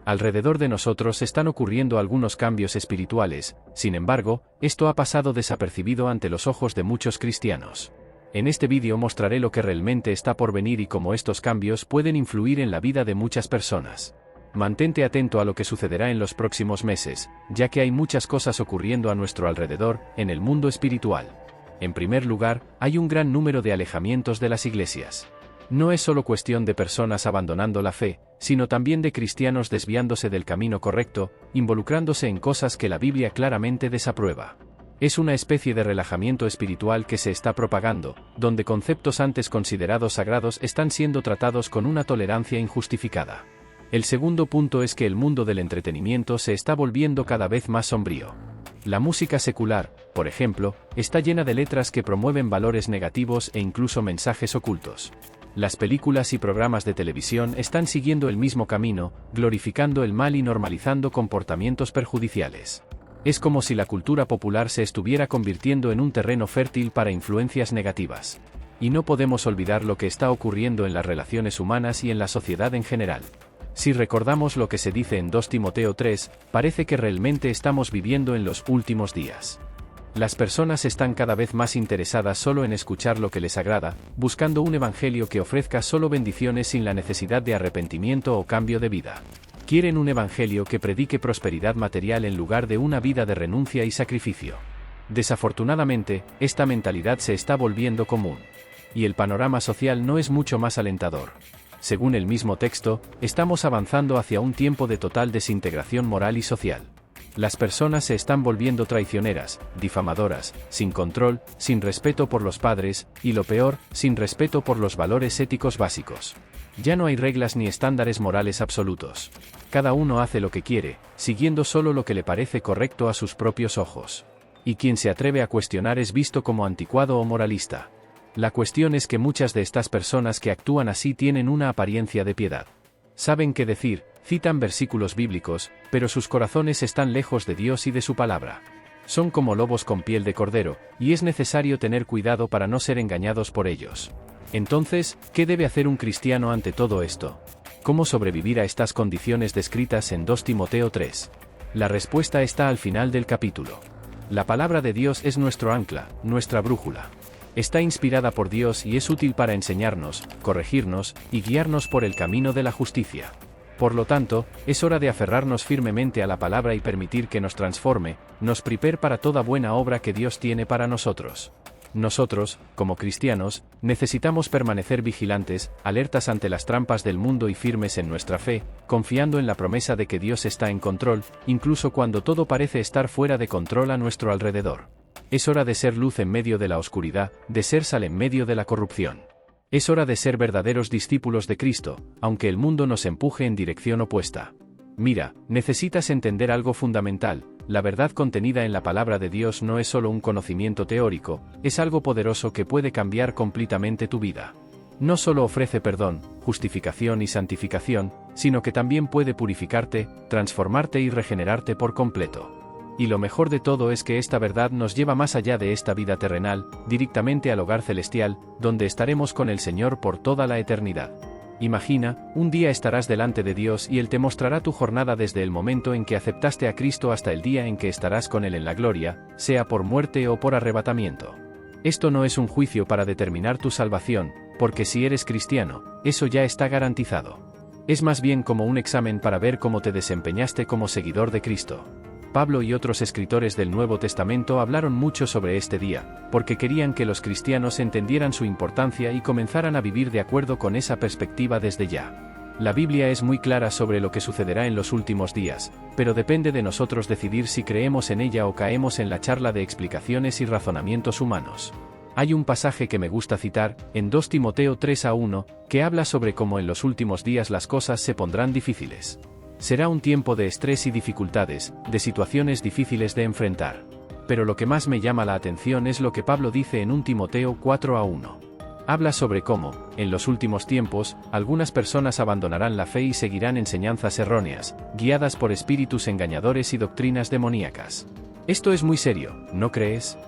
Alrededor de nosotros están ocurriendo algunos cambios espirituales, sin embargo, esto ha pasado desapercibido ante los ojos de muchos cristianos. En este vídeo mostraré lo que realmente está por venir y cómo estos cambios pueden influir en la vida de muchas personas. Mantente atento a lo que sucederá en los próximos meses, ya que hay muchas cosas ocurriendo a nuestro alrededor, en el mundo espiritual. En primer lugar, hay un gran número de alejamientos de las iglesias. No es solo cuestión de personas abandonando la fe, sino también de cristianos desviándose del camino correcto, involucrándose en cosas que la Biblia claramente desaprueba. Es una especie de relajamiento espiritual que se está propagando, donde conceptos antes considerados sagrados están siendo tratados con una tolerancia injustificada. El segundo punto es que el mundo del entretenimiento se está volviendo cada vez más sombrío. La música secular, por ejemplo, está llena de letras que promueven valores negativos e incluso mensajes ocultos. Las películas y programas de televisión están siguiendo el mismo camino, glorificando el mal y normalizando comportamientos perjudiciales. Es como si la cultura popular se estuviera convirtiendo en un terreno fértil para influencias negativas. Y no podemos olvidar lo que está ocurriendo en las relaciones humanas y en la sociedad en general. Si recordamos lo que se dice en 2 Timoteo 3, parece que realmente estamos viviendo en los últimos días. Las personas están cada vez más interesadas solo en escuchar lo que les agrada, buscando un evangelio que ofrezca solo bendiciones sin la necesidad de arrepentimiento o cambio de vida. Quieren un evangelio que predique prosperidad material en lugar de una vida de renuncia y sacrificio. Desafortunadamente, esta mentalidad se está volviendo común. Y el panorama social no es mucho más alentador. Según el mismo texto, estamos avanzando hacia un tiempo de total desintegración moral y social. Las personas se están volviendo traicioneras, difamadoras, sin control, sin respeto por los padres, y lo peor, sin respeto por los valores éticos básicos. Ya no hay reglas ni estándares morales absolutos. Cada uno hace lo que quiere, siguiendo solo lo que le parece correcto a sus propios ojos. Y quien se atreve a cuestionar es visto como anticuado o moralista. La cuestión es que muchas de estas personas que actúan así tienen una apariencia de piedad. Saben qué decir, citan versículos bíblicos, pero sus corazones están lejos de Dios y de su palabra. Son como lobos con piel de cordero, y es necesario tener cuidado para no ser engañados por ellos. Entonces, ¿qué debe hacer un cristiano ante todo esto? ¿Cómo sobrevivir a estas condiciones descritas en 2 Timoteo 3? La respuesta está al final del capítulo. La palabra de Dios es nuestro ancla, nuestra brújula. Está inspirada por Dios y es útil para enseñarnos, corregirnos y guiarnos por el camino de la justicia. Por lo tanto, es hora de aferrarnos firmemente a la palabra y permitir que nos transforme, nos prepare para toda buena obra que Dios tiene para nosotros. Nosotros, como cristianos, necesitamos permanecer vigilantes, alertas ante las trampas del mundo y firmes en nuestra fe, confiando en la promesa de que Dios está en control, incluso cuando todo parece estar fuera de control a nuestro alrededor. Es hora de ser luz en medio de la oscuridad, de ser sal en medio de la corrupción. Es hora de ser verdaderos discípulos de Cristo, aunque el mundo nos empuje en dirección opuesta. Mira, necesitas entender algo fundamental: la verdad contenida en la palabra de Dios no es solo un conocimiento teórico, es algo poderoso que puede cambiar completamente tu vida. No solo ofrece perdón, justificación y santificación, sino que también puede purificarte, transformarte y regenerarte por completo. Y lo mejor de todo es que esta verdad nos lleva más allá de esta vida terrenal, directamente al hogar celestial, donde estaremos con el Señor por toda la eternidad. Imagina, un día estarás delante de Dios y Él te mostrará tu jornada desde el momento en que aceptaste a Cristo hasta el día en que estarás con Él en la gloria, sea por muerte o por arrebatamiento. Esto no es un juicio para determinar tu salvación, porque si eres cristiano, eso ya está garantizado. Es más bien como un examen para ver cómo te desempeñaste como seguidor de Cristo. Pablo y otros escritores del Nuevo Testamento hablaron mucho sobre este día, porque querían que los cristianos entendieran su importancia y comenzaran a vivir de acuerdo con esa perspectiva desde ya. La Biblia es muy clara sobre lo que sucederá en los últimos días, pero depende de nosotros decidir si creemos en ella o caemos en la charla de explicaciones y razonamientos humanos. Hay un pasaje que me gusta citar, en 2 Timoteo 3:1, que habla sobre cómo en los últimos días las cosas se pondrán difíciles. Será un tiempo de estrés y dificultades, de situaciones difíciles de enfrentar. Pero lo que más me llama la atención es lo que Pablo dice en 1 Timoteo 4:1. Habla sobre cómo, en los últimos tiempos, algunas personas abandonarán la fe y seguirán enseñanzas erróneas, guiadas por espíritus engañadores y doctrinas demoníacas. Esto es muy serio, ¿no crees?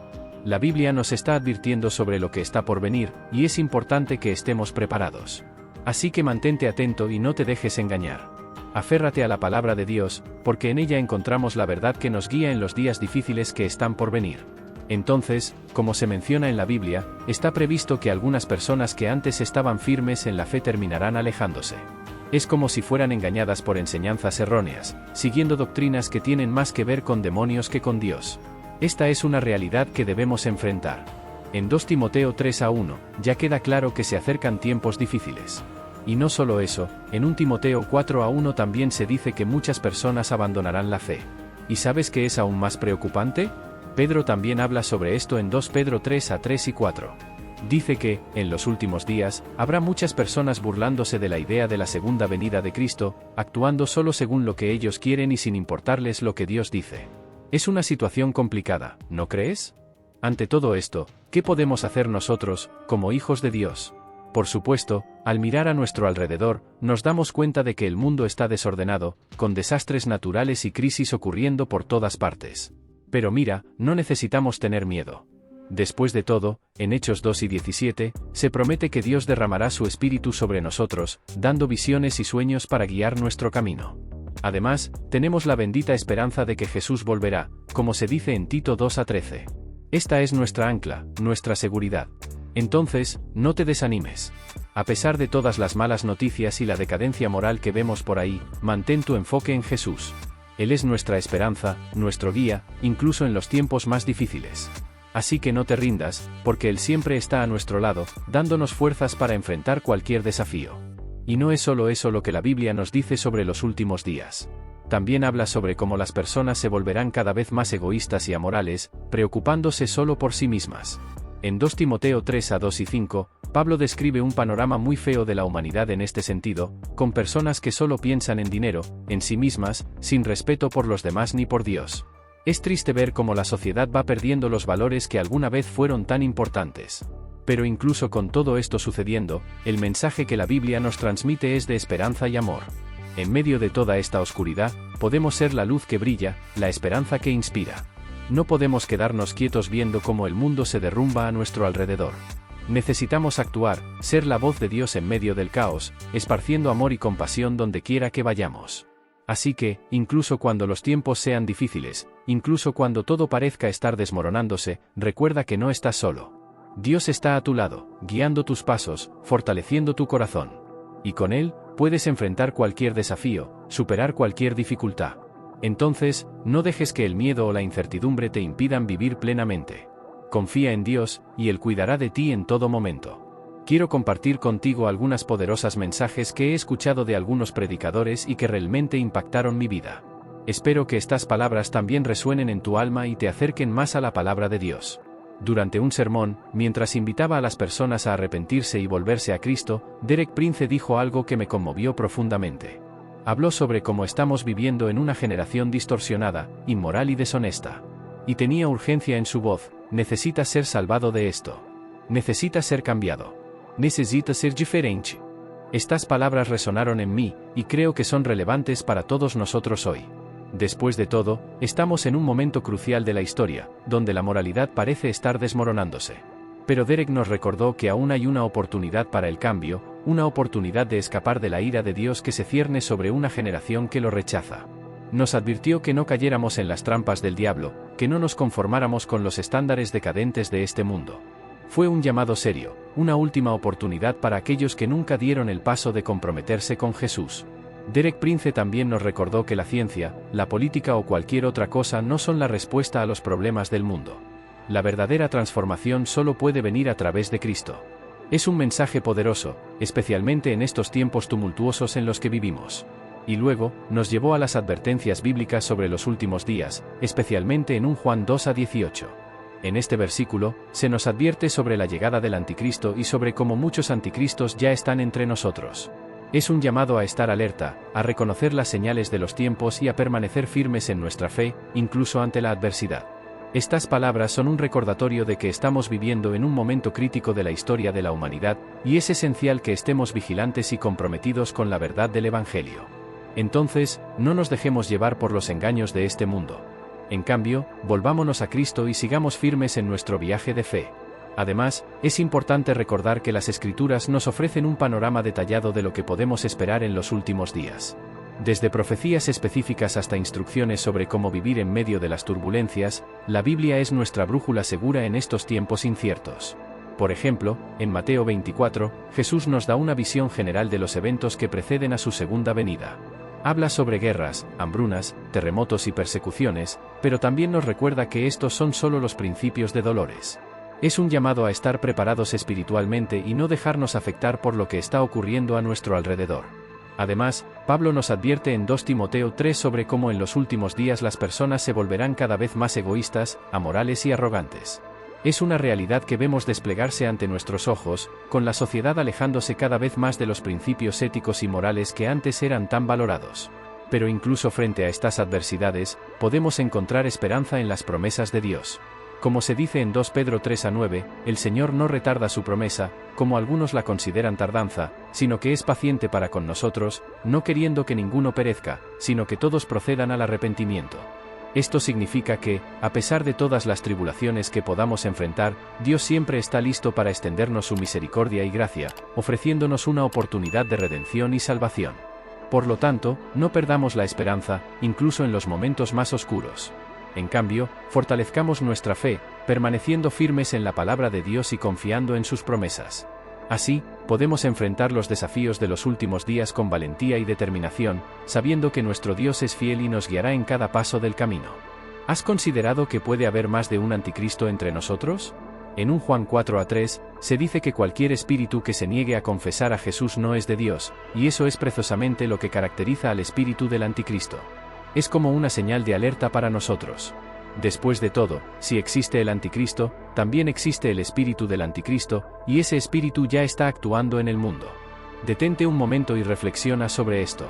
La Biblia nos está advirtiendo sobre lo que está por venir, y es importante que estemos preparados. Así que mantente atento y no te dejes engañar. Aférrate a la palabra de Dios, porque en ella encontramos la verdad que nos guía en los días difíciles que están por venir. Entonces, como se menciona en la Biblia, está previsto que algunas personas que antes estaban firmes en la fe terminarán alejándose. Es como si fueran engañadas por enseñanzas erróneas, siguiendo doctrinas que tienen más que ver con demonios que con Dios. Esta es una realidad que debemos enfrentar. En 2 Timoteo 3:1, ya queda claro que se acercan tiempos difíciles. Y no solo eso, en 1 Timoteo 4:1 también se dice que muchas personas abandonarán la fe. ¿Y sabes qué es aún más preocupante? Pedro también habla sobre esto en 2 Pedro 3:3 y 4. Dice que, en los últimos días, habrá muchas personas burlándose de la idea de la segunda venida de Cristo, actuando solo según lo que ellos quieren y sin importarles lo que Dios dice. Es una situación complicada, ¿no crees? Ante todo esto, ¿qué podemos hacer nosotros, como hijos de Dios? Por supuesto, al mirar a nuestro alrededor, nos damos cuenta de que el mundo está desordenado, con desastres naturales y crisis ocurriendo por todas partes. Pero mira, no necesitamos tener miedo. Después de todo, en Hechos 2:17, se promete que Dios derramará su espíritu sobre nosotros, dando visiones y sueños para guiar nuestro camino. Además, tenemos la bendita esperanza de que Jesús volverá, como se dice en Tito 2:13. Esta es nuestra ancla, nuestra seguridad. Entonces, no te desanimes. A pesar de todas las malas noticias y la decadencia moral que vemos por ahí, mantén tu enfoque en Jesús. Él es nuestra esperanza, nuestro guía, incluso en los tiempos más difíciles. Así que no te rindas, porque Él siempre está a nuestro lado, dándonos fuerzas para enfrentar cualquier desafío. Y no es solo eso lo que la Biblia nos dice sobre los últimos días. También habla sobre cómo las personas se volverán cada vez más egoístas y amorales, preocupándose solo por sí mismas. En 2 Timoteo 3:2 y 5, Pablo describe un panorama muy feo de la humanidad en este sentido, con personas que solo piensan en dinero, en sí mismas, sin respeto por los demás ni por Dios. Es triste ver cómo la sociedad va perdiendo los valores que alguna vez fueron tan importantes. Pero incluso con todo esto sucediendo, el mensaje que la Biblia nos transmite es de esperanza y amor. En medio de toda esta oscuridad, podemos ser la luz que brilla, la esperanza que inspira. No podemos quedarnos quietos viendo cómo el mundo se derrumba a nuestro alrededor. Necesitamos actuar, ser la voz de Dios en medio del caos, esparciendo amor y compasión donde quiera que vayamos. Así que, incluso cuando los tiempos sean difíciles, incluso cuando todo parezca estar desmoronándose, recuerda que no estás solo. Dios está a tu lado, guiando tus pasos, fortaleciendo tu corazón. Y con Él, puedes enfrentar cualquier desafío, superar cualquier dificultad. Entonces, no dejes que el miedo o la incertidumbre te impidan vivir plenamente. Confía en Dios, y Él cuidará de ti en todo momento. Quiero compartir contigo algunas poderosas mensajes que he escuchado de algunos predicadores y que realmente impactaron mi vida. Espero que estas palabras también resuenen en tu alma y te acerquen más a la palabra de Dios. Durante un sermón, mientras invitaba a las personas a arrepentirse y volverse a Cristo, Derek Prince dijo algo que me conmovió profundamente. Habló sobre cómo estamos viviendo en una generación distorsionada, inmoral y deshonesta. Y tenía urgencia en su voz: necesitas ser salvado de esto. Necesitas ser cambiado. Necesitas ser diferente. Estas palabras resonaron en mí, y creo que son relevantes para todos nosotros hoy. Después de todo, estamos en un momento crucial de la historia, donde la moralidad parece estar desmoronándose. Pero Derek nos recordó que aún hay una oportunidad para el cambio, una oportunidad de escapar de la ira de Dios que se cierne sobre una generación que lo rechaza. Nos advirtió que no cayéramos en las trampas del diablo, que no nos conformáramos con los estándares decadentes de este mundo. Fue un llamado serio, una última oportunidad para aquellos que nunca dieron el paso de comprometerse con Jesús. Derek Prince también nos recordó que la ciencia, la política o cualquier otra cosa no son la respuesta a los problemas del mundo. La verdadera transformación solo puede venir a través de Cristo. Es un mensaje poderoso, especialmente en estos tiempos tumultuosos en los que vivimos. Y luego, nos llevó a las advertencias bíblicas sobre los últimos días, especialmente en 1 Juan 2:18. En este versículo, se nos advierte sobre la llegada del anticristo y sobre cómo muchos anticristos ya están entre nosotros. Es un llamado a estar alerta, a reconocer las señales de los tiempos y a permanecer firmes en nuestra fe, incluso ante la adversidad. Estas palabras son un recordatorio de que estamos viviendo en un momento crítico de la historia de la humanidad, y es esencial que estemos vigilantes y comprometidos con la verdad del Evangelio. Entonces, no nos dejemos llevar por los engaños de este mundo. En cambio, volvámonos a Cristo y sigamos firmes en nuestro viaje de fe. Además, es importante recordar que las Escrituras nos ofrecen un panorama detallado de lo que podemos esperar en los últimos días. Desde profecías específicas hasta instrucciones sobre cómo vivir en medio de las turbulencias, la Biblia es nuestra brújula segura en estos tiempos inciertos. Por ejemplo, en Mateo 24, Jesús nos da una visión general de los eventos que preceden a su segunda venida. Habla sobre guerras, hambrunas, terremotos y persecuciones, pero también nos recuerda que estos son solo los principios de dolores. Es un llamado a estar preparados espiritualmente y no dejarnos afectar por lo que está ocurriendo a nuestro alrededor. Además, Pablo nos advierte en 2 Timoteo 3 sobre cómo en los últimos días las personas se volverán cada vez más egoístas, amorales y arrogantes. Es una realidad que vemos desplegarse ante nuestros ojos, con la sociedad alejándose cada vez más de los principios éticos y morales que antes eran tan valorados. Pero incluso frente a estas adversidades, podemos encontrar esperanza en las promesas de Dios. Como se dice en 2 Pedro 3-9, el Señor no retarda su promesa, como algunos la consideran tardanza, sino que es paciente para con nosotros, no queriendo que ninguno perezca, sino que todos procedan al arrepentimiento. Esto significa que, a pesar de todas las tribulaciones que podamos enfrentar, Dios siempre está listo para extendernos su misericordia y gracia, ofreciéndonos una oportunidad de redención y salvación. Por lo tanto, no perdamos la esperanza, incluso en los momentos más oscuros. En cambio, fortalezcamos nuestra fe, permaneciendo firmes en la palabra de Dios y confiando en sus promesas. Así, podemos enfrentar los desafíos de los últimos días con valentía y determinación, sabiendo que nuestro Dios es fiel y nos guiará en cada paso del camino. ¿Has considerado que puede haber más de un anticristo entre nosotros? En 1 Juan 4-3, se dice que cualquier espíritu que se niegue a confesar a Jesús no es de Dios, y eso es precisamente lo que caracteriza al espíritu del anticristo. Es como una señal de alerta para nosotros. Después de todo, si existe el anticristo, también existe el espíritu del anticristo, y ese espíritu ya está actuando en el mundo. Detente un momento y reflexiona sobre esto.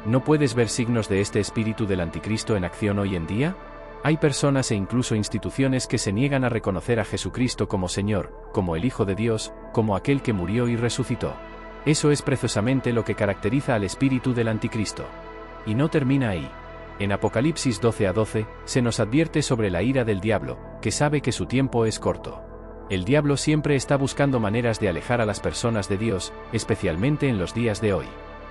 ¿No puedes ver signos de este espíritu del anticristo en acción hoy en día? Hay personas e incluso instituciones que se niegan a reconocer a Jesucristo como Señor, como el Hijo de Dios, como aquel que murió y resucitó. Eso es precisamente lo que caracteriza al espíritu del anticristo. Y no termina ahí. En Apocalipsis 12-12, se nos advierte sobre la ira del diablo, que sabe que su tiempo es corto. El diablo siempre está buscando maneras de alejar a las personas de Dios, especialmente en los días de hoy.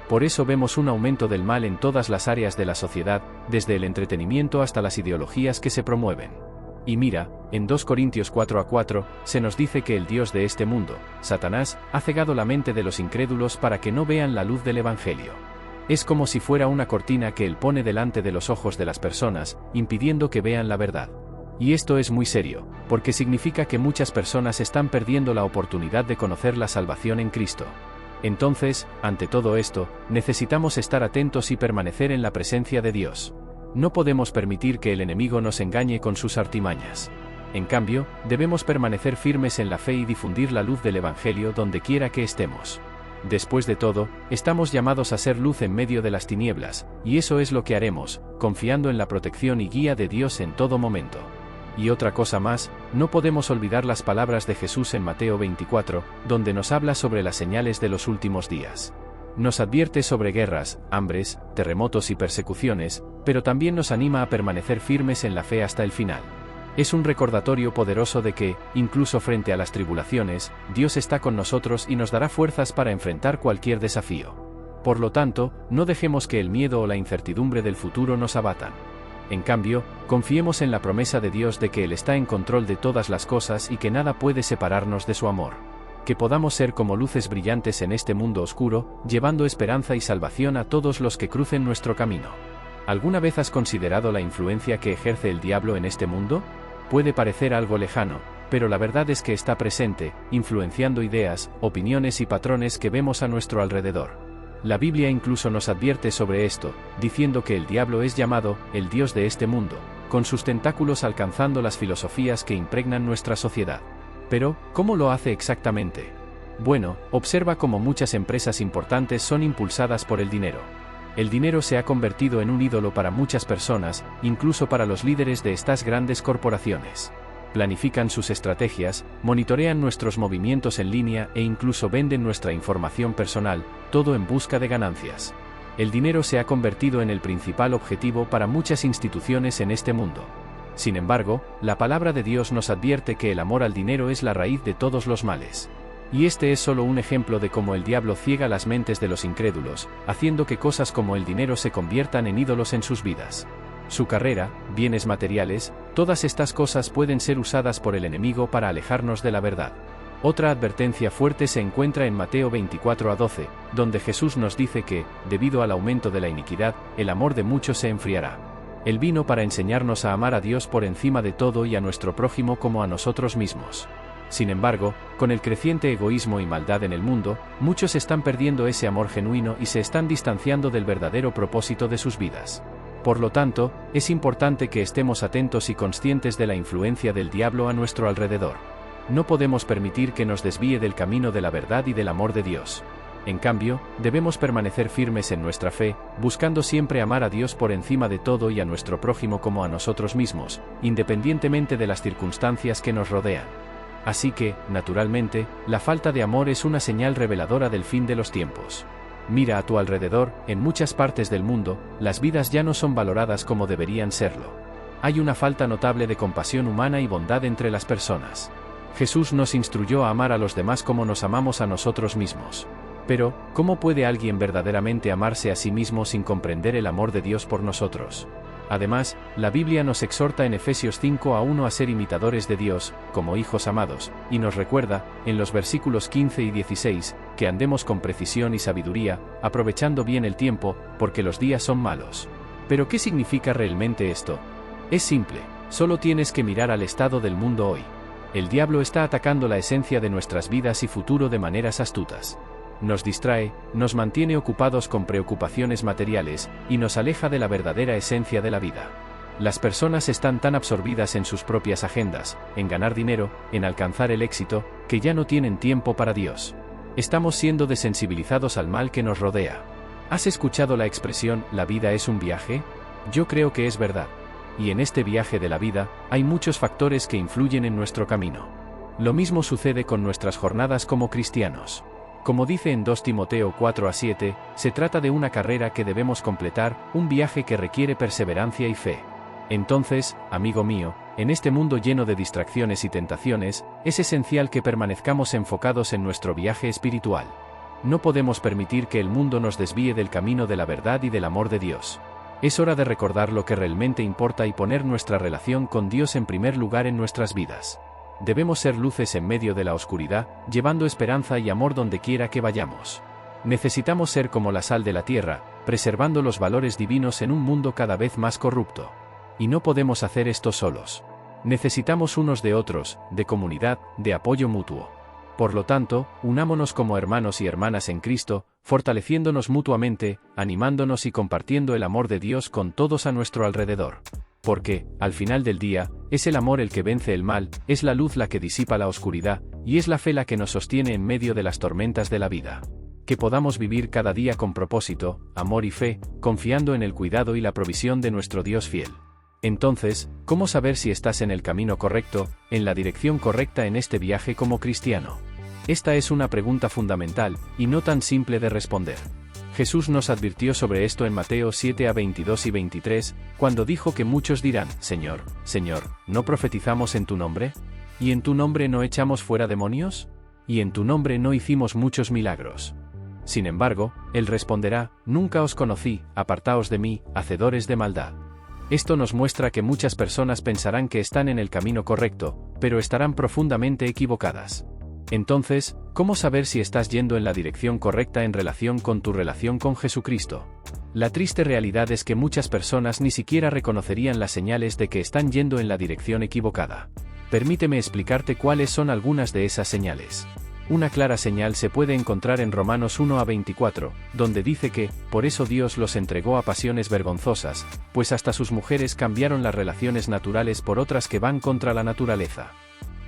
Por eso vemos un aumento del mal en todas las áreas de la sociedad, desde el entretenimiento hasta las ideologías que se promueven. Y mira, en 2 Corintios 4-4, se nos dice que el Dios de este mundo, Satanás, ha cegado la mente de los incrédulos para que no vean la luz del Evangelio. Es como si fuera una cortina que él pone delante de los ojos de las personas, impidiendo que vean la verdad. Y esto es muy serio, porque significa que muchas personas están perdiendo la oportunidad de conocer la salvación en Cristo. Entonces, ante todo esto, necesitamos estar atentos y permanecer en la presencia de Dios. No podemos permitir que el enemigo nos engañe con sus artimañas. En cambio, debemos permanecer firmes en la fe y difundir la luz del Evangelio donde quiera que estemos. Después de todo, estamos llamados a ser luz en medio de las tinieblas, y eso es lo que haremos, confiando en la protección y guía de Dios en todo momento. Y otra cosa más, no podemos olvidar las palabras de Jesús en Mateo 24, donde nos habla sobre las señales de los últimos días. Nos advierte sobre guerras, hambres, terremotos y persecuciones, pero también nos anima a permanecer firmes en la fe hasta el final. Es un recordatorio poderoso de que, incluso frente a las tribulaciones, Dios está con nosotros y nos dará fuerzas para enfrentar cualquier desafío. Por lo tanto, no dejemos que el miedo o la incertidumbre del futuro nos abatan. En cambio, confiemos en la promesa de Dios de que Él está en control de todas las cosas y que nada puede separarnos de su amor. Que podamos ser como luces brillantes en este mundo oscuro, llevando esperanza y salvación a todos los que crucen nuestro camino. ¿Alguna vez has considerado la influencia que ejerce el diablo en este mundo? Puede parecer algo lejano, pero la verdad es que está presente, influenciando ideas, opiniones y patrones que vemos a nuestro alrededor. La Biblia incluso nos advierte sobre esto, diciendo que el diablo es llamado el Dios de este mundo, con sus tentáculos alcanzando las filosofías que impregnan nuestra sociedad. Pero, ¿cómo lo hace exactamente? Bueno, observa cómo muchas empresas importantes son impulsadas por el dinero. El dinero se ha convertido en un ídolo para muchas personas, incluso para los líderes de estas grandes corporaciones. Planifican sus estrategias, monitorean nuestros movimientos en línea e incluso venden nuestra información personal, todo en busca de ganancias. El dinero se ha convertido en el principal objetivo para muchas instituciones en este mundo. Sin embargo, la palabra de Dios nos advierte que el amor al dinero es la raíz de todos los males. Y este es solo un ejemplo de cómo el diablo ciega las mentes de los incrédulos, haciendo que cosas como el dinero se conviertan en ídolos en sus vidas. Su carrera, bienes materiales, todas estas cosas pueden ser usadas por el enemigo para alejarnos de la verdad. Otra advertencia fuerte se encuentra en Mateo 24-12, donde Jesús nos dice que, debido al aumento de la iniquidad, el amor de muchos se enfriará. Él vino para enseñarnos a amar a Dios por encima de todo y a nuestro prójimo como a nosotros mismos. Sin embargo, con el creciente egoísmo y maldad en el mundo, muchos están perdiendo ese amor genuino y se están distanciando del verdadero propósito de sus vidas. Por lo tanto, es importante que estemos atentos y conscientes de la influencia del diablo a nuestro alrededor. No podemos permitir que nos desvíe del camino de la verdad y del amor de Dios. En cambio, debemos permanecer firmes en nuestra fe, buscando siempre amar a Dios por encima de todo y a nuestro prójimo como a nosotros mismos, independientemente de las circunstancias que nos rodean. Así que, naturalmente, la falta de amor es una señal reveladora del fin de los tiempos. Mira a tu alrededor, en muchas partes del mundo, las vidas ya no son valoradas como deberían serlo. Hay una falta notable de compasión humana y bondad entre las personas. Jesús nos instruyó a amar a los demás como nos amamos a nosotros mismos. Pero, ¿cómo puede alguien verdaderamente amarse a sí mismo sin comprender el amor de Dios por nosotros? Además, la Biblia nos exhorta en Efesios 5:1 a ser imitadores de Dios, como hijos amados, y nos recuerda, en los versículos 15 y 16, que andemos con precisión y sabiduría, aprovechando bien el tiempo, porque los días son malos. ¿Pero qué significa realmente esto? Es simple, solo tienes que mirar al estado del mundo hoy. El diablo está atacando la esencia de nuestras vidas y futuro de maneras astutas. Nos distrae, nos mantiene ocupados con preocupaciones materiales, y nos aleja de la verdadera esencia de la vida. Las personas están tan absorbidas en sus propias agendas, en ganar dinero, en alcanzar el éxito, que ya no tienen tiempo para Dios. Estamos siendo desensibilizados al mal que nos rodea. ¿Has escuchado la expresión, la vida es un viaje? Yo creo que es verdad. Y en este viaje de la vida, hay muchos factores que influyen en nuestro camino. Lo mismo sucede con nuestras jornadas como cristianos. Como dice en 2 Timoteo 4:7, se trata de una carrera que debemos completar, un viaje que requiere perseverancia y fe. Entonces, amigo mío, en este mundo lleno de distracciones y tentaciones, es esencial que permanezcamos enfocados en nuestro viaje espiritual. No podemos permitir que el mundo nos desvíe del camino de la verdad y del amor de Dios. Es hora de recordar lo que realmente importa y poner nuestra relación con Dios en primer lugar en nuestras vidas. Debemos ser luces en medio de la oscuridad, llevando esperanza y amor donde quiera que vayamos. Necesitamos ser como la sal de la tierra, preservando los valores divinos en un mundo cada vez más corrupto. Y no podemos hacer esto solos. Necesitamos unos de otros, de comunidad, de apoyo mutuo. Por lo tanto, unámonos como hermanos y hermanas en Cristo, fortaleciéndonos mutuamente, animándonos y compartiendo el amor de Dios con todos a nuestro alrededor. Porque, al final del día, es el amor el que vence el mal, es la luz la que disipa la oscuridad, y es la fe la que nos sostiene en medio de las tormentas de la vida. Que podamos vivir cada día con propósito, amor y fe, confiando en el cuidado y la provisión de nuestro Dios fiel. Entonces, ¿cómo saber si estás en el camino correcto, en la dirección correcta en este viaje como cristiano? Esta es una pregunta fundamental, y no tan simple de responder. Jesús nos advirtió sobre esto en Mateo 7:22 y 23, cuando dijo que muchos dirán, Señor, Señor, ¿no profetizamos en tu nombre? ¿Y en tu nombre no echamos fuera demonios? ¿Y en tu nombre no hicimos muchos milagros? Sin embargo, Él responderá, nunca os conocí, apartaos de mí, hacedores de maldad. Esto nos muestra que muchas personas pensarán que están en el camino correcto, pero estarán profundamente equivocadas. Entonces, ¿cómo saber si estás yendo en la dirección correcta en relación con tu relación con Jesucristo? La triste realidad es que muchas personas ni siquiera reconocerían las señales de que están yendo en la dirección equivocada. Permíteme explicarte cuáles son algunas de esas señales. Una clara señal se puede encontrar en Romanos 1:24, donde dice que, por eso Dios los entregó a pasiones vergonzosas, pues hasta sus mujeres cambiaron las relaciones naturales por otras que van contra la naturaleza.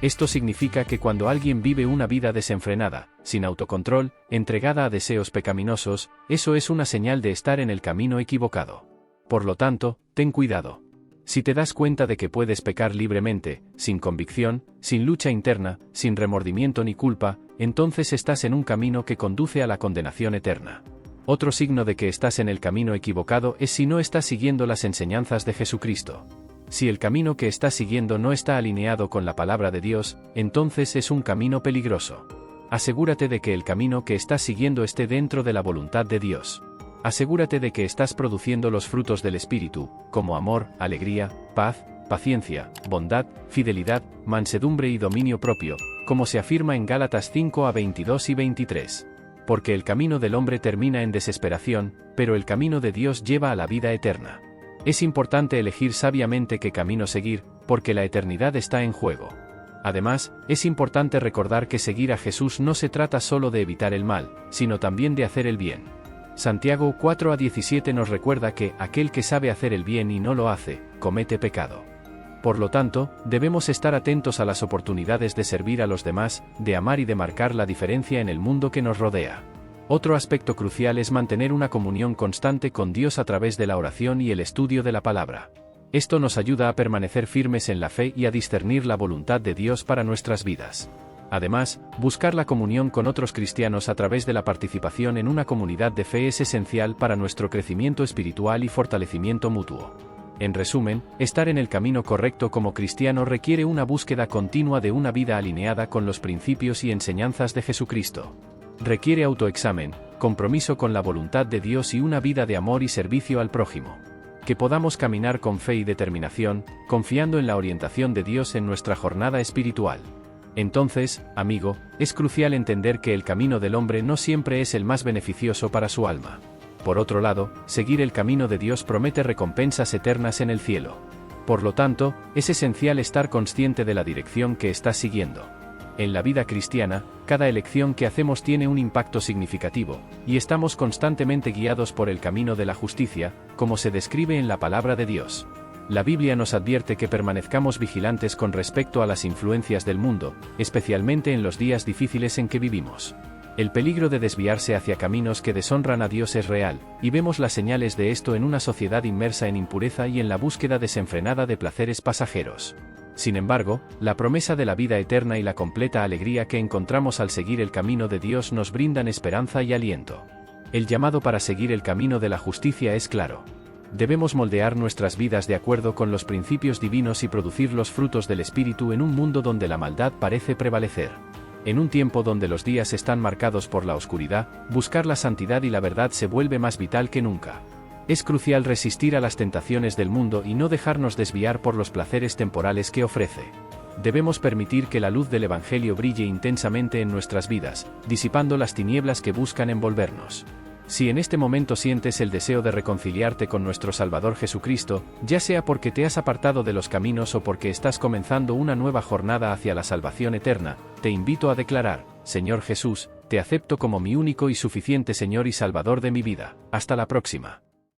Esto significa que cuando alguien vive una vida desenfrenada, sin autocontrol, entregada a deseos pecaminosos, eso es una señal de estar en el camino equivocado. Por lo tanto, ten cuidado. Si te das cuenta de que puedes pecar libremente, sin convicción, sin lucha interna, sin remordimiento ni culpa, entonces estás en un camino que conduce a la condenación eterna. Otro signo de que estás en el camino equivocado es si no estás siguiendo las enseñanzas de Jesucristo. Si el camino que estás siguiendo no está alineado con la palabra de Dios, entonces es un camino peligroso. Asegúrate de que el camino que estás siguiendo esté dentro de la voluntad de Dios. Asegúrate de que estás produciendo los frutos del Espíritu, como amor, alegría, paz, paciencia, bondad, fidelidad, mansedumbre y dominio propio, como se afirma en Gálatas 5:22 y 23. Porque el camino del hombre termina en desesperación, pero el camino de Dios lleva a la vida eterna. Es importante elegir sabiamente qué camino seguir, porque la eternidad está en juego. Además, es importante recordar que seguir a Jesús no se trata solo de evitar el mal, sino también de hacer el bien. Santiago 4:17 nos recuerda que aquel que sabe hacer el bien y no lo hace, comete pecado. Por lo tanto, debemos estar atentos a las oportunidades de servir a los demás, de amar y de marcar la diferencia en el mundo que nos rodea. Otro aspecto crucial es mantener una comunión constante con Dios a través de la oración y el estudio de la palabra. Esto nos ayuda a permanecer firmes en la fe y a discernir la voluntad de Dios para nuestras vidas. Además, buscar la comunión con otros cristianos a través de la participación en una comunidad de fe es esencial para nuestro crecimiento espiritual y fortalecimiento mutuo. En resumen, estar en el camino correcto como cristiano requiere una búsqueda continua de una vida alineada con los principios y enseñanzas de Jesucristo. Requiere autoexamen, compromiso con la voluntad de Dios y una vida de amor y servicio al prójimo. Que podamos caminar con fe y determinación, confiando en la orientación de Dios en nuestra jornada espiritual. Entonces, amigo, es crucial entender que el camino del hombre no siempre es el más beneficioso para su alma. Por otro lado, seguir el camino de Dios promete recompensas eternas en el cielo. Por lo tanto, es esencial estar consciente de la dirección que estás siguiendo. En la vida cristiana, cada elección que hacemos tiene un impacto significativo, y estamos constantemente guiados por el camino de la justicia, como se describe en la palabra de Dios. La Biblia nos advierte que permanezcamos vigilantes con respecto a las influencias del mundo, especialmente en los días difíciles en que vivimos. El peligro de desviarse hacia caminos que deshonran a Dios es real, y vemos las señales de esto en una sociedad inmersa en impureza y en la búsqueda desenfrenada de placeres pasajeros. Sin embargo, la promesa de la vida eterna y la completa alegría que encontramos al seguir el camino de Dios nos brindan esperanza y aliento. El llamado para seguir el camino de la justicia es claro. Debemos moldear nuestras vidas de acuerdo con los principios divinos y producir los frutos del Espíritu en un mundo donde la maldad parece prevalecer. En un tiempo donde los días están marcados por la oscuridad, buscar la santidad y la verdad se vuelve más vital que nunca. Es crucial resistir a las tentaciones del mundo y no dejarnos desviar por los placeres temporales que ofrece. Debemos permitir que la luz del Evangelio brille intensamente en nuestras vidas, disipando las tinieblas que buscan envolvernos. Si en este momento sientes el deseo de reconciliarte con nuestro Salvador Jesucristo, ya sea porque te has apartado de los caminos o porque estás comenzando una nueva jornada hacia la salvación eterna, te invito a declarar: Señor Jesús, te acepto como mi único y suficiente Señor y Salvador de mi vida. Hasta la próxima.